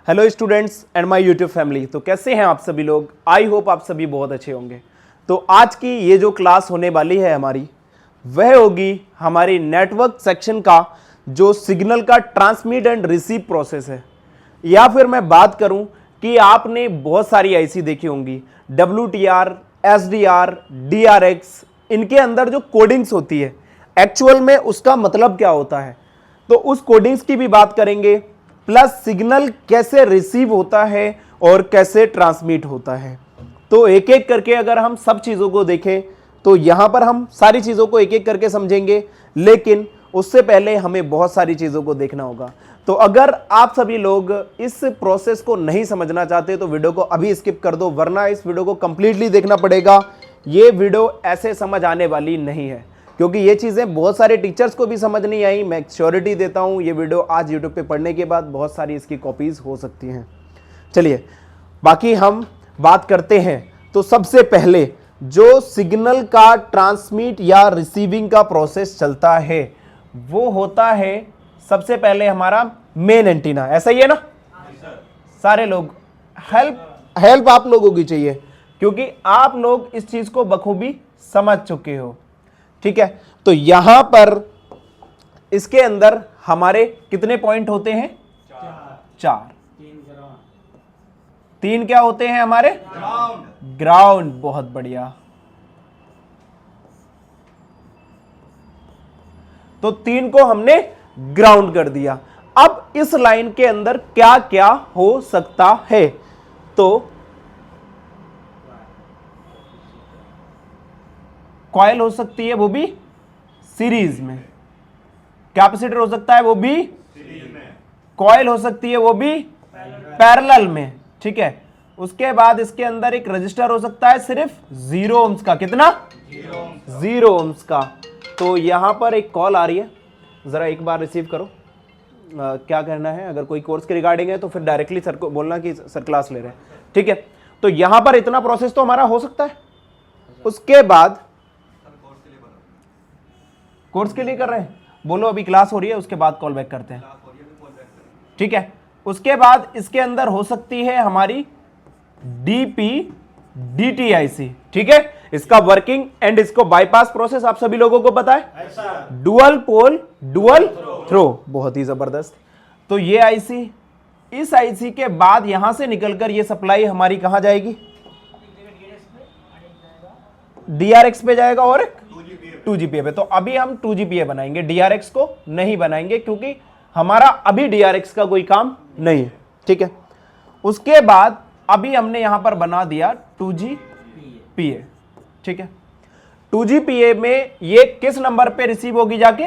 Hello students and my YouTube family. तो कैसे हैं आप सभी लोग? आई होप आप सभी बहुत अच्छे होंगे। तो आज की ये जो क्लास होने वाली है हमारी, वह होगी हमारी नेटवर्क सेक्शन का जो सिग्नल का ट्रांसमिट एंड रिसीव प्रोसेस है। या फिर मैं बात करूं कि आपने बहुत सारी आईसी देखी होंगी, WTR, SDR, DRX, इनके अंदर जो कोडिंग्स होती है एक्चुअल में उसका मतलब क्या होता है, तो उस कोडिंग्स की भी बात करेंगे, प्लस सिग्नल कैसे रिसीव होता है और कैसे ट्रांसमिट होता है। तो एक एक करके अगर हम सब चीज़ों को देखें तो यहां पर हम सारी चीज़ों को एक एक करके समझेंगे, लेकिन उससे पहले हमें बहुत सारी चीज़ों को देखना होगा। तो अगर आप सभी लोग इस प्रोसेस को नहीं समझना चाहते तो वीडियो को अभी स्किप कर दो, वरना इस वीडियो को कंप्लीटली देखना पड़ेगा। ये वीडियो ऐसे समझ आने वाली नहीं है, क्योंकि ये चीज़ें बहुत सारे टीचर्स को भी समझ नहीं आई। मैं श्योरिटी देता हूँ ये वीडियो आज यूट्यूब पे पढ़ने के बाद बहुत सारी इसकी कॉपीज़ हो सकती हैं। चलिए बाकी हम बात करते हैं। तो सबसे पहले जो सिग्नल का ट्रांसमिट या रिसीविंग का प्रोसेस चलता है वो होता है सबसे पहले हमारा मेन एंटीना। ऐसा ही है ना? सारे लोग हेल्प आप लोगों की चाहिए, क्योंकि आप लोग इस चीज़ को बखूबी समझ चुके हो। ठीक है, तो यहां पर इसके अंदर हमारे कितने पॉइंट होते हैं? चार। तीन क्या होते हैं हमारे? ग्राउंड। बहुत बढ़िया। तो तीन को हमने ग्राउंड कर दिया। अब इस लाइन के अंदर क्या क्या हो सकता है? तो कॉइल हो सकती है, वो भी सीरीज में। कैपेसिटर हो सकता है, वो भी सीरीज में। कॉइल हो सकती है, वो भी पैरेलल में। ठीक है, उसके बाद इसके अंदर एक रजिस्टर हो सकता है सिर्फ 0 ओम्स का। कितना? 0 ओम्स का। तो यहां पर एक कॉल आ रही है, जरा एक बार रिसीव करो। क्या करना है? अगर कोई कोर्स के रिगार्डिंग है तो फिर डायरेक्टली सर को बोलना कि सर क्लास ले रहे हैं। ठीक है, तो यहां पर इतना प्रोसेस तो हमारा हो सकता है। उसके बाद कोर्स के लिए कर रहे हैं, बोलो अभी क्लास हो रही है, उसके बाद कॉल बैक करते हैं। ठीक है, उसके बाद इसके अंदर हो सकती है हमारी DP DT IC। ठीक है, इसका वर्किंग एंड इसको बाईपास प्रोसेस आप सभी लोगों को पता है। डुअल पोल डुअल थ्रो, बहुत ही जबरदस्त। तो ये IC, इस IC के बाद यहां से निकलकर ये सप्लाई हमारी कहां जाएगी? DRX पे जाएगा और 2GPA पे। तो अभी हम 2GPA बनाएंगे, DRX को नहीं बनाएंगे, क्योंकि हमारा अभी DRX का कोई काम नहीं है। ठीक है, उसके बाद अभी हमने यहां पर बना दिया 2GPA। ठीक है, 2GPA में ये किस नंबर पे रिसीव होगी? जाके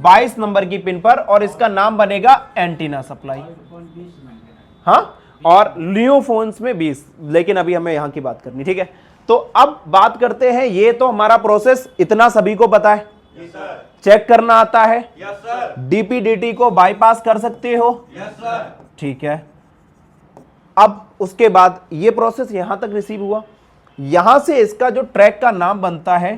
22 नंबर की पिन पर, और इसका नाम बनेगा एंटीना सप्लाई। हाँ, और लियो फोन्स में 20, लेकिन अभी हमें यहां की बात करनी। ठीक है, तो अब बात करते हैं, ये तो हमारा प्रोसेस इतना सभी को पता है। yes, चेक करना आता है। yes, DP DT को बाईपास कर सकते हो। yes, ठीक है, अब उसके बाद ये प्रोसेस यहां तक रिसीव हुआ, यहां से इसका जो ट्रैक का नाम बनता है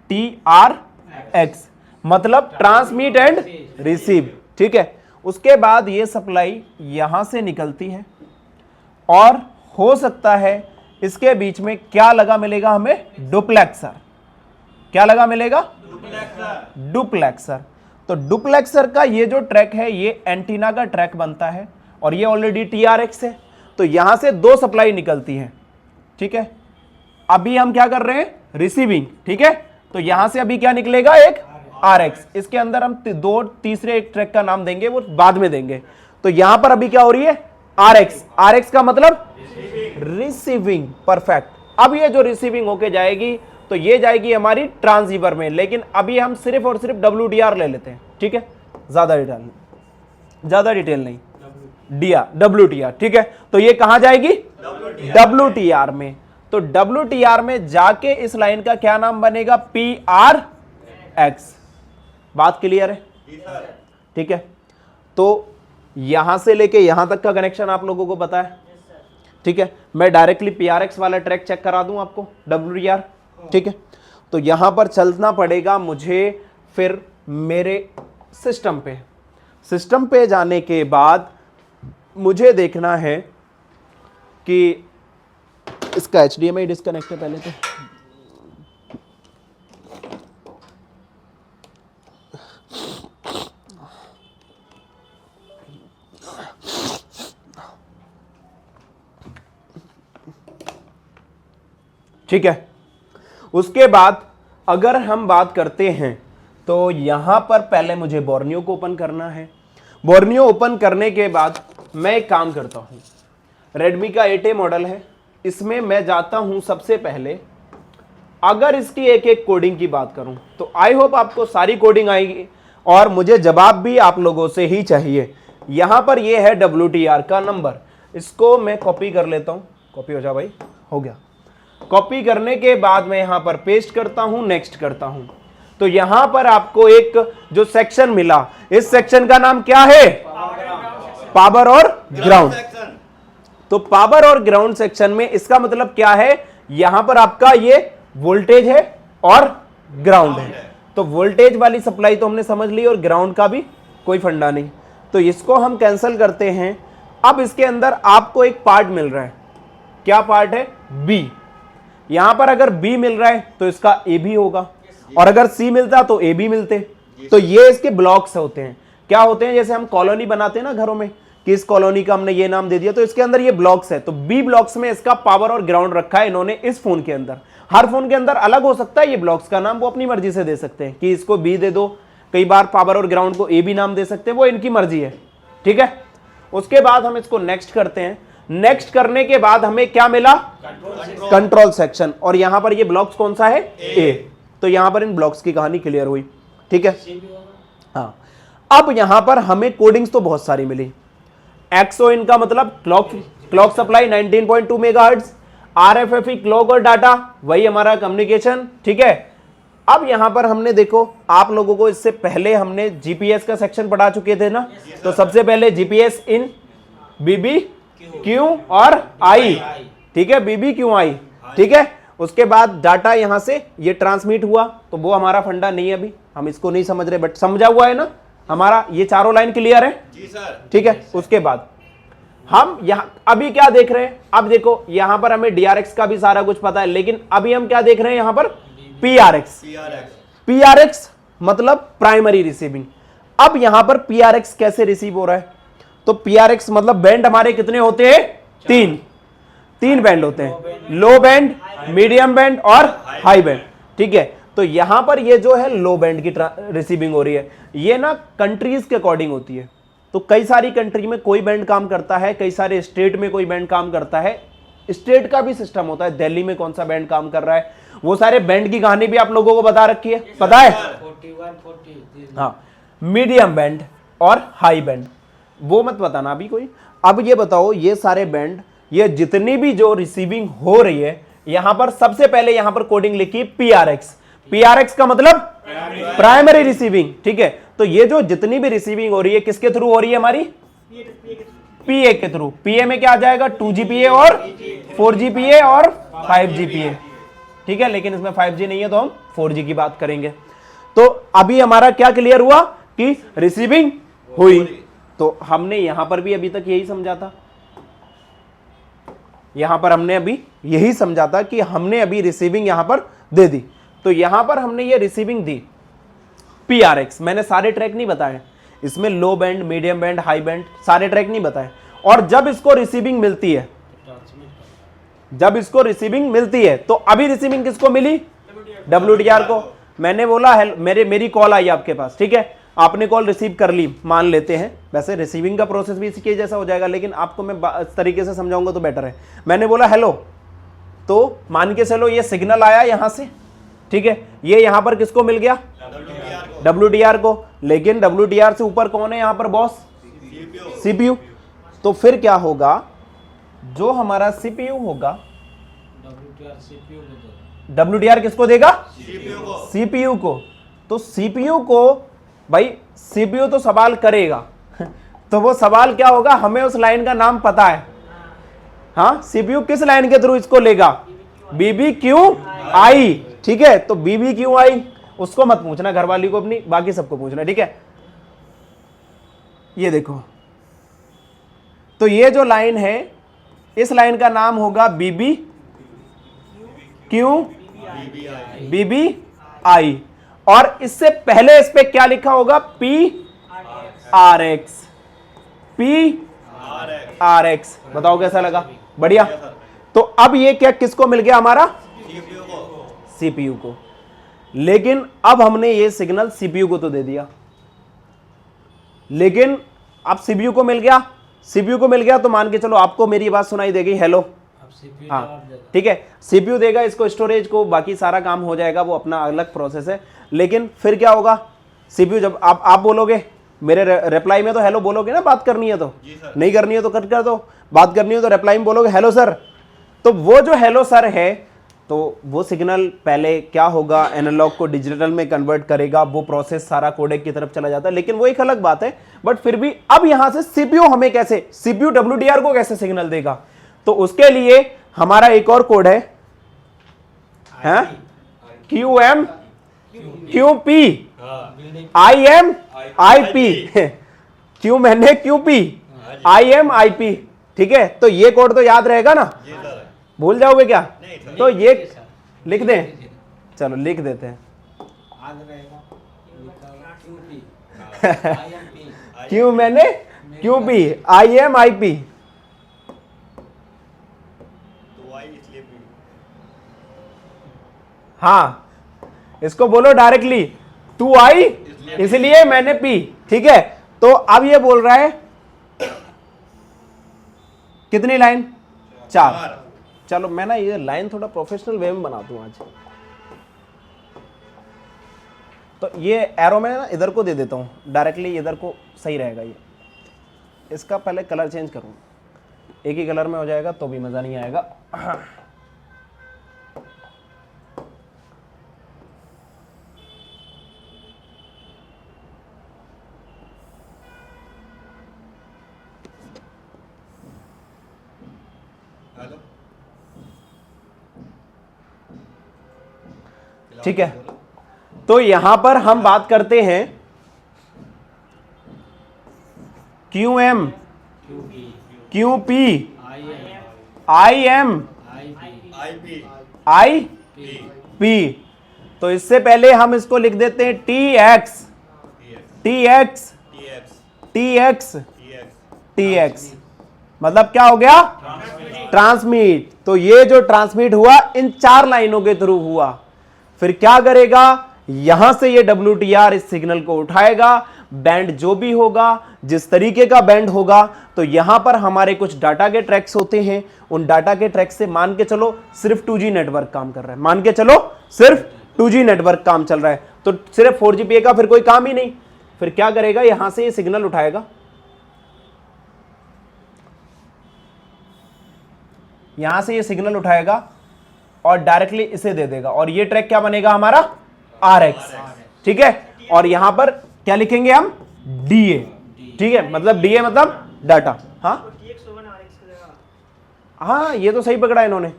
TRX, मतलब ट्रांसमिट एंड रिसीव। ठीक है, उसके बाद ये सप्लाई यहां से निकलती है, और हो सकता है इसके बीच में क्या लगा मिलेगा हमें? डुप्लेक्सर। क्या लगा मिलेगा? डुप्लेक्सर। तो डुप्लेक्सर का ये जो ट्रैक है ये एंटीना का ट्रैक बनता है, और ये ऑलरेडी TRX है। तो यहां से दो सप्लाई निकलती है। ठीक है, अभी हम क्या कर रहे हैं? रिसीविंग। ठीक है, तो यहां से अभी क्या निकलेगा? एक RX। इसके अंदर हम दो तीसरे एक ट्रैक का नाम देंगे, वो बाद में देंगे। तो यहां पर अभी क्या हो रही है? RX। RX का मतलब रिसीविंग। परफेक्ट। अब ये जो रिसीविंग होके जाएगी तो ये जाएगी हमारी ट्रांसीवर में, लेकिन अभी हम सिर्फ और सिर्फ WTR ले लेते हैं। ठीक है, ज्यादा डिटेल नहीं, WTR। ठीक है, तो ये कहां जाएगी? WTR में। तो WTR में जाके इस लाइन का क्या नाम बनेगा? PRX। बात क्लियर है? ठीक है, तो यहां से लेके यहां तक का कनेक्शन आप लोगों को पता है। ठीक है, मैं डायरेक्टली PRX वाला ट्रैक चेक करा दूं आपको, WTR। ठीक है, तो यहां पर चलना पड़ेगा मुझे फिर मेरे सिस्टम पे जाने के बाद मुझे देखना है कि इसका HDMI डिस्कनेक्ट है पहले तो। ठीक है, उसके बाद अगर हम बात करते हैं तो यहां पर पहले मुझे बोर्नियो को ओपन करना है। बोर्नियो ओपन करने के बाद मैं एक काम करता हूं, रेडमी का 8A मॉडल है, इसमें मैं जाता हूं सबसे पहले। अगर इसकी एक एक कोडिंग की बात करूं तो आई होप आपको सारी कोडिंग आएगी और मुझे जवाब भी आप लोगों से ही चाहिए। यहां पर यह है WTR का नंबर, इसको मैं कॉपी कर लेता हूं। कॉपी हो जा भाई, हो गया। कॉपी करने के बाद मैं यहां पर पेस्ट करता हूं, नेक्स्ट करता हूं, तो यहां पर आपको एक जो सेक्शन मिला, इस सेक्शन का नाम क्या है? पावर और ग्राउंड। तो पावर और ग्राउंड सेक्शन में इसका मतलब क्या है? यहां पर आपका ये वोल्टेज है और ग्राउंड है। तो वोल्टेज वाली सप्लाई तो हमने समझ ली और ग्राउंड का भी कोई फंडा नहीं, तो इसको हम कैंसिल करते हैं। अब इसके अंदर आपको एक पार्ट मिल रहा है, क्या पार्ट है? बी। यहां पर अगर बी मिल रहा है तो इसका ए भी होगा, और अगर सी मिलता तो ए भी मिलते। तो ये इसके ब्लॉक्स होते हैं। क्या होते हैं? जैसे हम कॉलोनी बनाते हैं ना घरों में, कि इस कॉलोनी का हमने ये नाम दे दिया, तो इसके अंदर ये ब्लॉक्स है। तो बी ब्लॉक्स में इसका पावर और ग्राउंड रखा है इन्होंने इस फोन के अंदर। हर फोन के अंदर अलग हो सकता है ये ब्लॉक्स का नाम, वो अपनी मर्जी से दे सकते हैं कि इसको बी दे दो, कई बार पावर और ग्राउंड को ए भी नाम दे सकते हैं, वो इनकी मर्जी है। ठीक है, उसके बाद हम इसको नेक्स्ट करते हैं। नेक्स्ट करने के बाद हमें क्या मिला? Control section. और यहां पर ये ब्लॉक्स कौन सा है? ए। तो यहां पर इन ब्लॉक्स की कहानी क्लियर हुई। ठीक है, हाँ। अब यहां पर हमें कोडिंग्स तो बहुत सारी मिली। एक्सओ इनका मतलब clock supply 19.2 megahertz, RFFE clock और डाटा, वही हमारा कम्युनिकेशन। ठीक है, अब यहां पर हमने देखो, आप लोगों को इससे पहले हमने जीपीएस का सेक्शन पढ़ा चुके थे ना, तो सबसे पहले जीपीएस इन बीबी क्यू और आई। ठीक है, बीबी क्यू आई। ठीक है, उसके बाद डाटा यहां से ये ट्रांसमिट हुआ, तो वो हमारा फंडा नहीं है, अभी हम इसको नहीं समझ रहे, बट समझा हुआ है ना हमारा, ये चारों लाइन क्लियर है? जी सर। ठीक है, उसके बाद हम यहां अभी क्या देख रहे हैं? अब देखो यहां पर हमें DRX का भी सारा कुछ पता है, लेकिन अभी हम क्या देख रहे हैं यहां पर? PRX मतलब प्राइमरी रिसीविंग। अब यहां पर PRX कैसे रिसीव हो रहा है? तो PRX मतलब बैंड हमारे कितने होते हैं? तीन बैंड होते हैं, लो बैंड, मीडियम बैंड और हाई बैंड। ठीक है, तो यहां पर ये जो है लो बैंड की रिसीविंग हो रही है। ये ना कंट्रीज के अकॉर्डिंग होती है, तो कई सारी कंट्री में कोई बैंड काम करता है, कई सारे स्टेट में कोई बैंड काम करता है। स्टेट का भी सिस्टम होता है, दिल्ली में कौन सा बैंड काम कर रहा है, वो सारे बैंड की कहानी भी आप लोगों को बता रखी है, पता है? 41, हाँ, मीडियम बैंड और हाई बैंड वो मत बताना अभी कोई। अब ये बताओ, ये सारे बैंड, ये जितनी भी जो रिसीविंग हो रही है, यहां पर सबसे पहले यहां पर कोडिंग लिखी PRX का मतलब प्राइमरी रिसीविंग। ठीक है, तो ये जो जितनी भी रिसीविंग हो रही है किसके थ्रू हो रही है? हमारी PA के थ्रू। PA में क्या आ जाएगा? 2GPA और 4GPA और 5GPA। ठीक है, लेकिन इसमें 5G नहीं है तो हम 4G की बात करेंगे। तो अभी हमारा क्या क्लियर हुआ कि रिसीविंग हुई, तो हमने यहां पर भी अभी तक यही समझा था, यहां पर हमने अभी यही समझा था कि हमने अभी रिसीविंग यहां पर दे दी। तो यहां पर हमने ये रिसीविंग दी PRX। मैंने सारे ट्रैक नहीं बताए इसमें, लो band, medium band, high band, सारे ट्रैक नहीं बताए। और जब इसको रिसीविंग मिलती है, तो अभी रिसीविंग किसको मिली? WTR को। मैंने बोला मेरी कॉल आई आपके पास, ठीक है, आपने कॉल रिसीव कर ली, मान लेते हैं। वैसे रिसीविंग का प्रोसेस भी इसी के जैसा हो जाएगा, लेकिन आपको मैं इस तरीके से समझाऊंगा तो बेटर है। मैंने बोला हेलो, तो मान के चलो ये सिग्नल आया यहां से, ठीक है, ये यहां पर किसको मिल गया? WTR को। लेकिन WTR से ऊपर कौन है यहां पर बॉस? CPU। तो फिर क्या होगा? जो हमारा CPU होगा, WTR किसको देगा? CPU को। तो CPU को, भाई CPU तो सवाल करेगा तो वो सवाल क्या होगा? हमें उस लाइन का नाम पता है। हाँ, CPU किस लाइन के थ्रू इसको लेगा? BBQI। ठीक है, तो BBQI उसको मत पूछना, घरवाली को अपनी, बाकी सबको पूछना, ठीक है। ये देखो, तो ये जो लाइन है, इस लाइन का नाम होगा बीबी क्यू बीबी आई, और इससे पहले इस पे क्या लिखा होगा, P R x, P R x. बताओ कैसा लगा, बढ़िया। तो अब ये क्या किसको मिल गया, हमारा सीपीयू को। लेकिन अब हमने ये सिग्नल सीपीयू को तो दे दिया, लेकिन अब सीपीयू को मिल गया, सीपीयू को मिल गया तो मान के चलो आपको मेरी बात सुनाई देगी, हेलो, हाँ ठीक है, सीपीयू देगा इसको स्टोरेज को, बाकी सारा काम हो जाएगा, वो अपना अलग प्रोसेस है। लेकिन फिर क्या होगा, सीपीयू जब आप बोलोगे, मेरे रिप्लाई में तो हेलो बोलोगे ना, बात करनी है तो, नहीं करनी है तो कट कर दो, बात करनी है तो रिप्लाई में बोलोगे हेलो सर। तो वो जो हेलो सर है, तो वो सिग्नल पहले क्या होगा, एनालॉग को डिजिटल में कन्वर्ट करेगा, वो प्रोसेस सारा कोडेक की तरफ चला जाता है, लेकिन वो एक अलग बात है। बट फिर भी अब यहां से सीपीयू हमें कैसे, सीपीयू डब्ल्यूडीआर को कैसे सिग्नल देगा, तो उसके लिए हमारा एक और कोड है, Q M Q P I M I P, Q मैंने Q P I M I P, ठीक है। तो ये कोड तो याद रहेगा ना, भूल जाओगे क्या, तो ये लिख दें, चलो लिख देते हैं, क्यू मैंने Q P I M I P, हाँ इसको बोलो डायरेक्टली, तू आई इसलिए मैंने पी, ठीक है। तो अब ये बोल रहा है कितनी लाइन, 4। चलो मैं ना ये लाइन थोड़ा प्रोफेशनल वे में बना दूं आज, तो ये एरो में ना इधर को दे देता हूं डायरेक्टली, इधर को सही रहेगा। ये इसका पहले कलर चेंज करूं, एक ही कलर में हो जाएगा तो भी मजा नहीं आएगा। ठीक है, तो यहां पर हम बात करते हैं Q M Q P I M I P. तो इससे पहले हम इसको लिख देते हैं T X T X T X T X, मतलब क्या हो गया, ट्रांसमिट। तो ये जो ट्रांसमिट हुआ इन 4 लाइनों के थ्रू हुआ। फिर क्या करेगा, यहां से ये WTR इस सिग्नल को उठाएगा, बैंड जो भी होगा, जिस तरीके का बैंड होगा, तो यहां पर हमारे कुछ डाटा के ट्रैक्स होते हैं, उन डाटा के ट्रैक से मान के चलो सिर्फ 2G नेटवर्क काम कर रहा है, मान के चलो सिर्फ 2G नेटवर्क काम चल रहा है, तो सिर्फ 4GPA का फिर कोई काम ही नहीं। फिर क्या करेगा, यहां से ये सिग्नल उठाएगा, यहां से ये सिग्नल उठाएगा और डायरेक्टली इसे दे देगा, और ये ट्रैक क्या बनेगा हमारा, RX, ठीक है। और यहां पर क्या लिखेंगे हम, DA, ठीक है, मतलब DA मतलब डाटा, हाँ ये तो सही पकड़ा इन्होंने।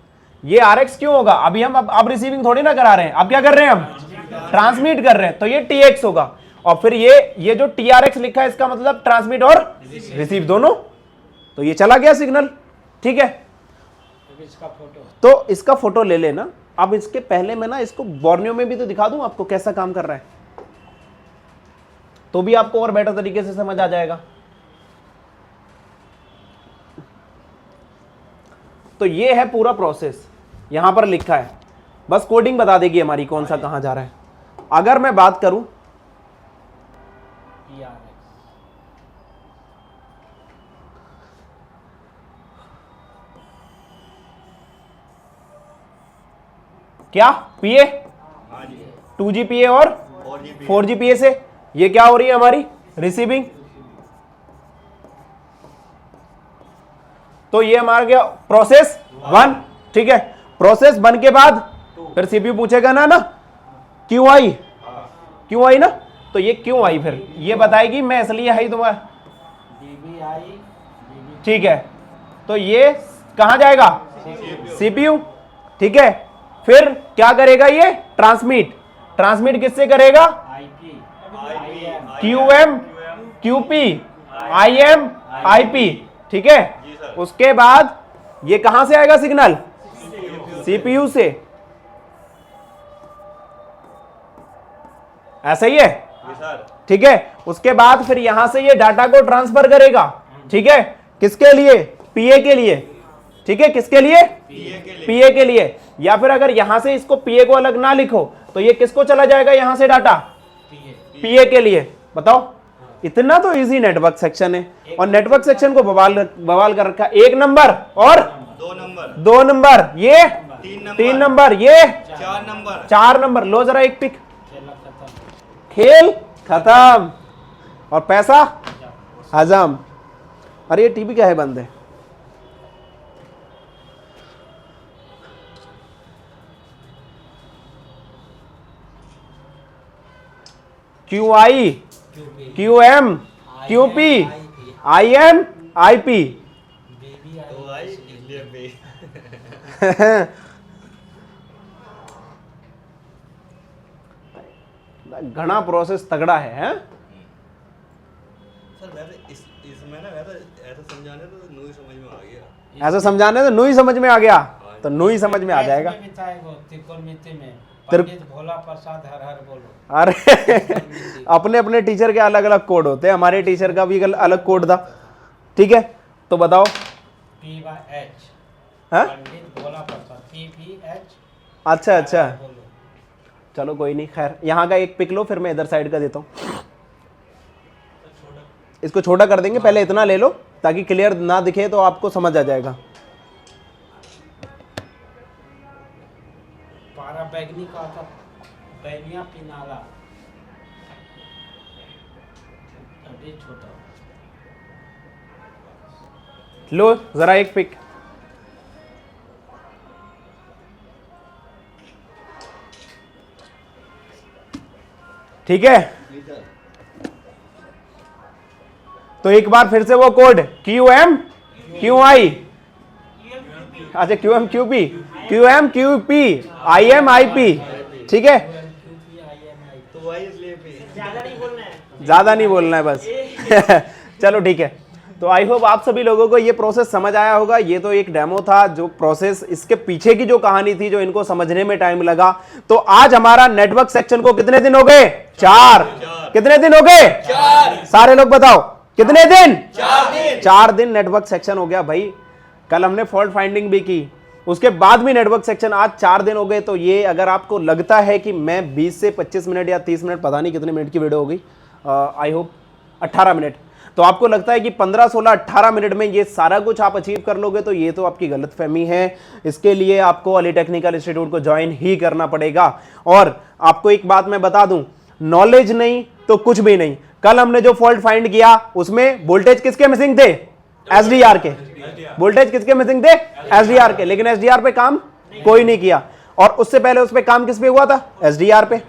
ये RX क्यों होगा, अभी हम अब रिसीविंग थोड़ी ना करा रहे हैं, अब क्या कर रहे हैं, हम ट्रांसमिट कर रहे हैं, तो ये TX होगा। और फिर ये जो TRX लिखा है, इसका मतलब ट्रांसमिट और रिसीव दोनों, तो ये चला गया सिग्नल, ठीक है। तो इसका फोटो ले लेना। अब इसके पहले मैं ना इसको बोर्नियो में भी तो दिखा दूं आपको कैसा काम कर रहा है, तो भी आपको और बेटर तरीके से समझ आ जाएगा। तो ये है पूरा प्रोसेस, यहां पर लिखा है, बस कोडिंग बता देगी हमारी कौन सा कहां जा रहा है। अगर मैं बात करूं क्या पीए 2GPA और 4GPA से ये क्या हो रही है हमारी रिसीविंग, तो ये हमारा गया प्रोसेस 1, ठीक है। प्रोसेस 1 के बाद फिर सीपीयू पूछेगा ना क्यों आई ना, तो ये क्यों आई, फिर ये बताएगी मैं इसलिए आई तुम्हारा, ठीक है। तो ये कहां जाएगा, सीपीयू, ठीक है। फिर क्या करेगा, ये ट्रांसमिट किससे करेगा, QM QP IM IP, ठीक है। उसके बाद ये कहां से आएगा सिग्नल? सीपीयू से। ऐसा ही है, ठीक है। उसके बाद फिर यहां से ये डाटा को ट्रांसफर करेगा, ठीक है। किसके लिए? पीए के लिए, ठीक है। किसके लिए? पीए के लिए। या फिर अगर यहां से इसको पीए को अलग ना लिखो तो ये किसको चला जाएगा यहां से डाटा? पीए के लिए। बताओ, इतना तो इजी नेटवर्क सेक्शन है। और नेटवर्क सेक्शन को बवाल कर रखा। 1 नंबर और 2 नंबर, ये 3 नंबर, ये 4 नंबर। लो जरा एक पिक। खेल खत्म और पैसा हजम। अरे ये टीवी क्या है बंद है? QI, QM, QP, IM, IP। घना प्रोसेस तगड़ा है, हैं? सर वैसे इसमें ना वैसे ऐसा समझाने तो नू ही समझ में आ गया। ऐसा समझाने तो नू ही समझ में आ गया, तो नू ही समझ में आ जाएगा। भोला प्रसाद हर हर बोलो। अरे अपने अपने टीचर के अलग अलग कोड होते हैं। हमारे टीचर का भी अलग कोड था, ठीक है। तो बताओ। PH, हाँ? पंडित भोला प्रसाद, PPH। अच्छा अच्छा, चलो कोई नहीं। खैर, यहाँ का एक पिक लो, फिर मैं इधर साइड का देता हूँ। इसको छोटा कर देंगे, पहले इतना ले लो ताकि क्लियर ना दिखे, तो आपको समझ आ जाएगा। पारा बैगनी का था, बैनिया पिनाला, अभी छोटा। लो जरा एक पिक। ठीक है, तो एक बार फिर से वो कोड QM, QI, अच्छा QM, QP, QM, QP, IM, IP, ठीक है। तो वही इसलिए ज्यादा नहीं बोलना है बस। चलो ठीक है। तो आई होप आप सभी लोगों को ये प्रोसेस समझ आया होगा। ये तो एक डेमो था, जो प्रोसेस इसके पीछे की जो कहानी थी, जो इनको समझने में टाइम लगा। तो आज हमारा नेटवर्क सेक्शन को कितने दिन हो गए? 4। कितने दिन हो गए? 4। सारे लोग बताओ कितने दिन? 4 दिन। 4 दिन नेटवर्क सेक्शन हो गया भाई। कल हमने फॉल्ट फाइंडिंग भी की, उसके बाद भी नेटवर्क सेक्शन। आज 4 दिन हो गए। तो ये अगर आपको लगता है कि मैं 20 से 25 मिनट या 30 मिनट, पता नहीं कितने मिनट की वीडियो होगी, आई होप 18 मिनट, तो आपको लगता है कि 15, 16, 18 मिनट में ये सारा कुछ आप अचीव कर लोगे, तो ये तो आपकी गलतफहमी है। इसके लिए आपको अली टेक्निकल इंस्टीट्यूट को ज्वाइन ही करना पड़ेगा। और आपको एक बात मैं बता दूं, नॉलेज नहीं तो कुछ भी नहीं। कल हमने जो फॉल्ट फाइंड किया उसमें वोल्टेज किसके मिसिंग थे? एसडीआर के। वोल्टेज किसके मिसिंग थे? एसडीआर के। लेकिन एसडीआर पे काम कोई नहीं किया। और उससे पहले उस पे काम किस पे हुआ था? एसडीआर पे।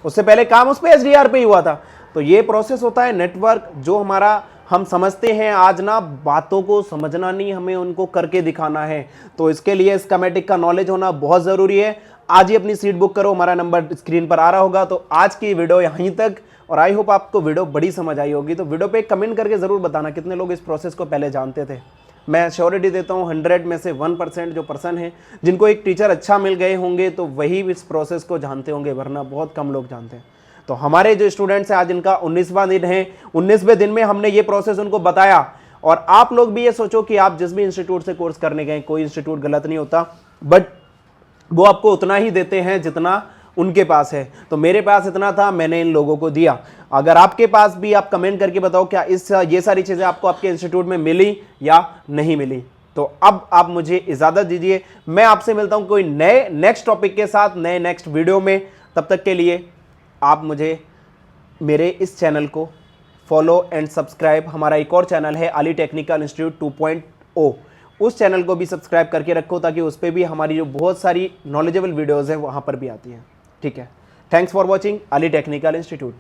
उससे पहले काम उस पे एसडीआर पे ही हुआ था। तो ये प्रोसेस होता है नेटवर्क, जो हमारा हम समझते हैं आज ना, बातों को समझना नहीं, हमें उनको करके दिखाना है। तो इसके लिए स्कीमेटिक का नॉलेज होना बहुत जरूरी है। आज ही अपनी सीट बुक करो, हमारा नंबर स्क्रीन पर आ रहा होगा। तो आज की वीडियो यहीं तक, और आई होप आपको वीडियो बड़ी समझ आई होगी। तो वीडियो पे कमेंट करके जरूर बताना कितने लोग इस प्रोसेस को पहले जानते थे। मैं श्योरिटी देता हूँ 100 में से 1% जो पर्सन है जिनको एक टीचर अच्छा मिल गए होंगे, तो वही इस प्रोसेस को जानते होंगे, वरना बहुत कम लोग जानते हैं। तो हमारे जो स्टूडेंट्स हैं, आज इनका 19वां दिन है। 19वें दिन में हमने ये प्रोसेस उनको बताया। और आप लोग भी ये सोचो कि आप जिस भी इंस्टीट्यूट से कोर्स करने गए, कोई इंस्टीट्यूट गलत नहीं होता, बट वो आपको उतना ही देते हैं जितना उनके पास है। तो मेरे पास इतना था, मैंने इन लोगों को दिया। अगर आपके पास भी, आप कमेंट करके बताओ क्या ये सारी चीजें आपको आपके इंस्टीट्यूट में मिली या नहीं मिली। तो अब आप मुझे इजाजत दीजिए, मैं आपसे मिलता हूं कोई नए नेक्स्ट टॉपिक के साथ, नए नेक्स्ट वीडियो में। तब तक के लिए आप मुझे मेरे इस चैनल को फॉलो एंड सब्सक्राइब, हमारा एक और चैनल है अली टेक्निकल इंस्टीट्यूट 2.0, उस चैनल को भी सब्सक्राइब करके रखो, ताकि उस पर भी हमारी जो बहुत सारी नॉलेजेबल वीडियोज़ हैं वहाँ पर भी आती हैं। ठीक है, thanks for watching Ali technical institute.